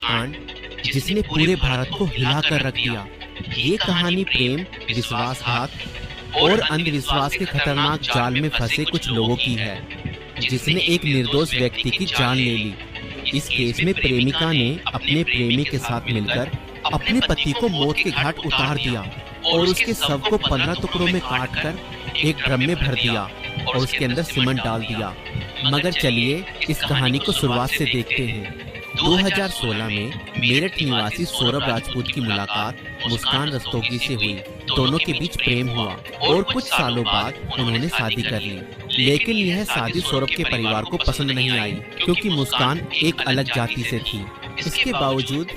कांड जिसने पूरे भारत को हिलाकर रख दिया। ये कहानी प्रेम, विश्वासघात और अंधविश्वास के खतरनाक जाल में फंसे कुछ लोगों की है, जिसने एक निर्दोष व्यक्ति की जान ले ली। इस केस में प्रेमिका ने अपने प्रेमी के साथ मिलकर अपने पति को मौत के घाट उतार दिया और उसके शव को 15 टुकड़ों में काटकर एक ड्रम में भर दिया और उसके अंदर सीमेंट डाल दिया। मगर चलिए इस कहानी को शुरुआत से देखते हैं। 2016 में मेरठ निवासी सौरभ राजपूत की मुलाकात मुस्कान रस्तोगी से हुई। दोनों के बीच प्रेम हुआ और कुछ सालों बाद उन्होंने शादी कर ली। लेकिन यह शादी सौरभ के परिवार को पसंद नहीं आई, क्योंकि मुस्कान एक अलग जाति से थी। इसके बावजूद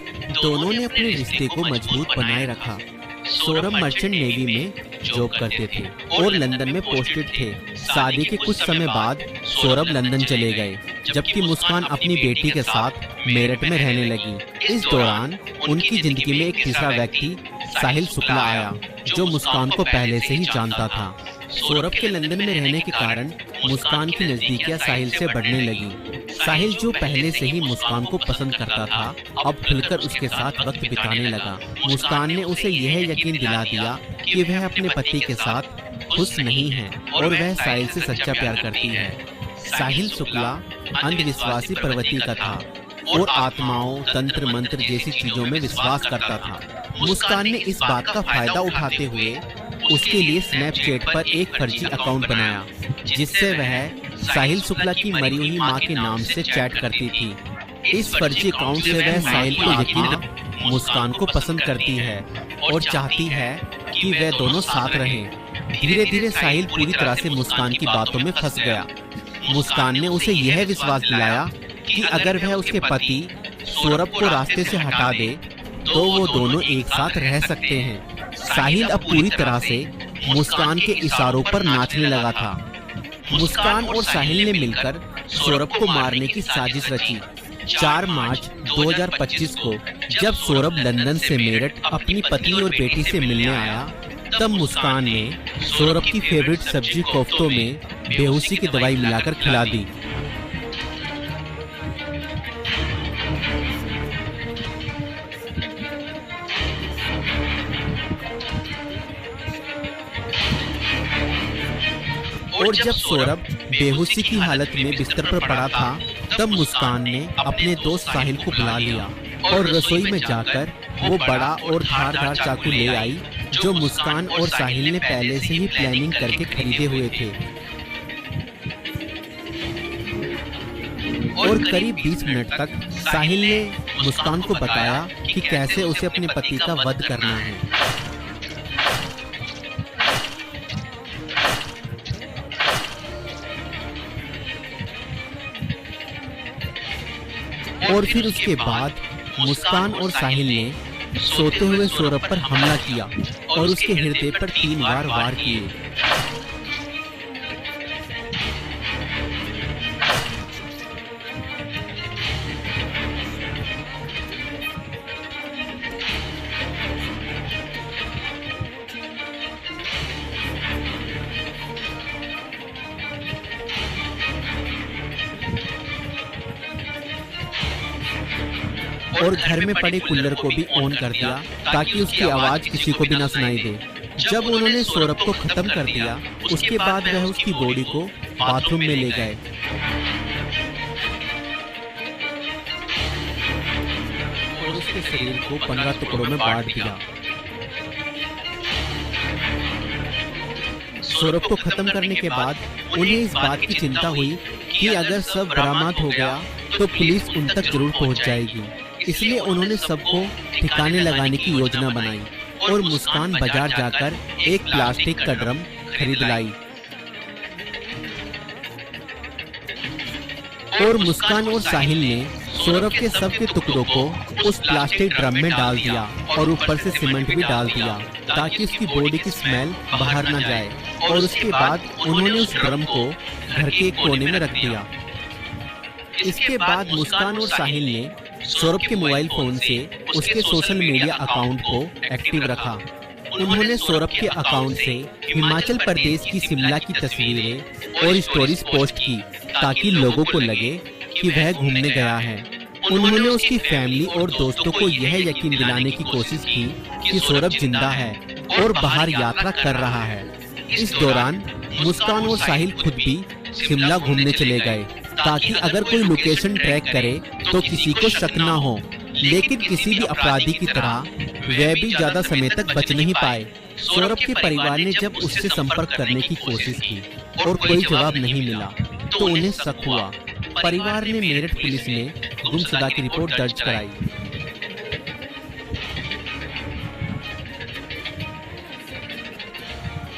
दोनों ने अपने रिश्ते को मजबूत बनाए रखा। सौरभ मर्चेंट नेवी में जॉब करते थे और लंदन में पोस्टेड थे। शादी के कुछ समय बाद सौरभ लंदन चले गए, जबकि मुस्कान अपनी बेटी के साथ मेरठ में रहने लगी। इस दौरान उनकी जिंदगी में एक तीसरा व्यक्ति साहिल शुक्ला आया, जो मुस्कान को पहले से ही जानता था। सौरभ के लंदन में रहने के कारण मुस्कान की नजदीकियां साहिल से बढ़ने लगी। साहिल, जो पहले से ही मुस्कान को पसंद करता था, अब खुलकर उसके साथ वक्त बिताने लगा। मुस्कान ने उसे यह यकीन दिला दिया कि वह अपने पति के साथ खुश नहीं है और वह साहिल से सच्चा प्यार करती है। साहिल शुक्ला अंधविश्वासी पर्वती का था और आत्माओं, तंत्र मंत्र जैसी चीजों में विश्वास करता था। मुस्कान ने इस बात का फायदा उठाते हुए उसके लिए स्नैपचैट पर एक फर्जी अकाउंट बनाया, जिससे वह साहिल शुक्ला की मरी हुई मां के नाम से चैट करती थी। इस फर्जी अकाउंट से वह साहिल को यकीन मुस्कान को पसंद करती है और चाहती है कि वह दोनों साथ रहें। धीरे धीरे साहिल पूरी तरह से मुस्कान की बातों में फंस गया। मुस्कान ने उसे यह विश्वास दिलाया कि अगर वह उसके पति सौरभ को रास्ते से हटा दे तो वो दोनों एक साथ रह सकते हैं। साहिल अब पूरी तरह से मुस्कान के इशारों पर नाचने लगा था। मुस्कान और साहिल ने मिलकर सौरभ को मारने की साजिश रची। 4 मार्च 2025 को जब सौरभ लंदन से मेरठ अपनी पत्नी और बेटी से मिलने आया, तब मुस्कान ने सौरभ की फेवरेट सब्जी कोफ्तों में बेहोशी की दवाई मिलाकर खिला दी। और जब सौरभ बेहोशी की हालत में बिस्तर पर पड़ा था, तब मुस्कान ने अपने दोस्त साहिल को बुला लिया और रसोई में जाकर वो बड़ा और धारदार चाकू ले आई, जो मुस्कान और साहिल ने पहले से ही प्लानिंग करके खरीदे हुए थे। और करीब 20 मिनट तक साहिल ने मुस्कान को बताया कि कैसे उसे अपने पति का वध करना है। और फिर उसके बाद मुस्कान और साहिल ने सोते हुए सौरभ पर हमला किया और उसके हृदय पर 3 बार वार किए। और घर में पड़े कूलर को भी ऑन कर दिया ताकि उसकी आवाज किसी को भी ना सुनाई दे। जब उन्होंने सौरभ को खत्म कर दिया, उसके बाद वह उसकी बॉडी को बाथरूम में ले गए और उसके शरीर को 15 टुकड़ों में बांट दिया। सौरभ को खत्म करने के बाद उन्हें इस बात की चिंता हुई कि अगर सब बरामद हो गया तो पुलिस उन तक जरूर पहुंच जाएगी। इसलिए उन्होंने सबको ठिकाने लगाने की योजना बनाई और मुस्कान बाजार जाकर एक प्लास्टिक का ड्रम खरीद लाई और मुस्कान और साहिल ने सौरभ के शव के टुकड़ों को उस प्लास्टिक ड्रम में डाल दिया और ऊपर से सीमेंट भी डाल दिया ताकि उसकी बॉडी की स्मेल बाहर न जाए। और उसके बाद उन्होंने उस ड्रम को घर के एक कोने में रख दिया। इसके बाद मुस्कान और साहिल ने सौरभ के मोबाइल फोन से उसके सोशल मीडिया अकाउंट को एक्टिव रखा। उन्होंने सौरभ के अकाउंट से हिमाचल प्रदेश की शिमला की तस्वीरें और स्टोरीज पोस्ट की ताकि लोगों को लगे कि वह घूमने गया है। उन्होंने उसकी फैमिली और दोस्तों को यह यकीन दिलाने की कोशिश की कि सौरभ जिंदा है और बाहर यात्रा कर रहा है। इस दौरान मुस्कान और साहिल खुद भी शिमला घूमने चले गए ताकि अगर कोई लोकेशन ट्रैक करे तो किसी को शक न हो। लेकिन किसी भी अपराधी की तरह वह भी ज्यादा समय तक बच नहीं पाए। सौरभ के परिवार ने जब उससे संपर्क करने की कोशिश की और कोई जवाब नहीं मिला तो उन्हें शक हुआ। परिवार ने मेरठ पुलिस में गुमशुदा की रिपोर्ट दर्ज कराई।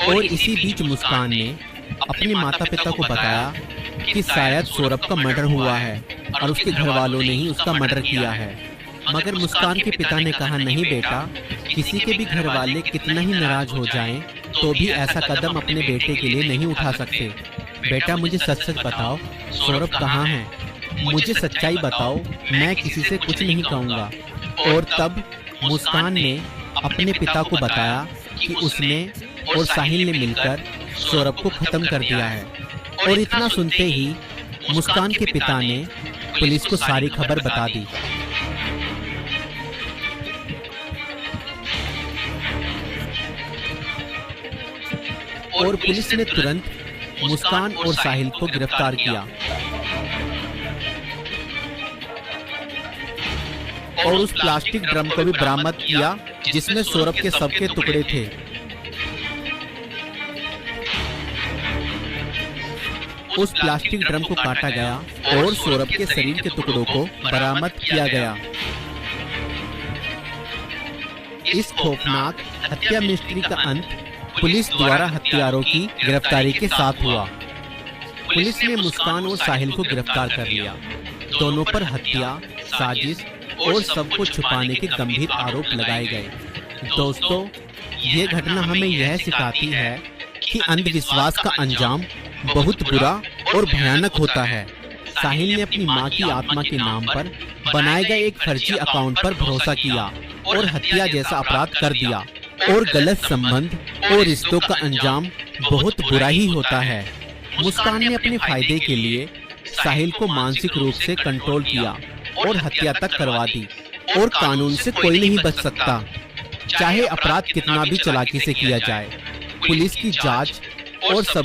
और इसी बीच मुस्कान ने अपने माता पिता को बताया कि शायद सौरभ का मर्डर हुआ है और उसके घर वालों ने ही उसका मर्डर किया है। मगर मुस्कान के पिता ने कहा, नहीं बेटा, किसी के भी घर वाले कितना ही नाराज हो जाएं तो भी ऐसा कदम अपने बेटे के लिए नहीं उठा सकते। बेटा, मुझे सच सच बताओ, सौरभ कहाँ है? मुझे सच्चाई बताओ, मैं किसी से कुछ नहीं कहूँगा। और तब मुस्कान ने अपने पिता को बताया कि उसने और साहिल ने मिलकर सौरभ को खत्म कर दिया है। और इतना सुनते ही मुस्कान के पिता ने पुलिस को सारी खबर बता दी। और पुलिस ने तुरंत मुस्कान और साहिल को गिरफ्तार किया और उस प्लास्टिक ड्रम को भी बरामद किया जिसमें सौरभ के शव के टुकड़े थे। उस प्लास्टिक ड्रम को काटा गया और सौरभ के शरीर के टुकड़ों को बरामद किया गया। इस खौफनाक हत्या मिस्ट्री का अंत पुलिस द्वारा हत्यारों की गिरफ्तारी के साथ हुआ। पुलिस ने मुस्कान और साहिल को गिरफ्तार कर लिया। दोनों पर हत्या, साजिश और सबको छुपाने के गंभीर आरोप लगाए गए। दोस्तों, ये घटना हमें यह सिखाती है कि अंधविश्वास का अंजाम बहुत बुरा और भयानक होता है। साहिल ने अपनी मां की आत्मा के नाम पर बनाए गए एक फर्जी अकाउंट पर भरोसा किया और हत्या जैसा अपराध कर दिया। और गलत संबंध और रिश्तों का अंजाम बहुत बुरा ही होता है। मुस्कान ने अपने फायदे के लिए साहिल को मानसिक रूप से कंट्रोल किया और हत्या तक करवा दी। और कानून से कोई नहीं बच सकता, चाहे अपराध कितना भी चालाकी से किया जाए। पुलिस की जांच और सबूत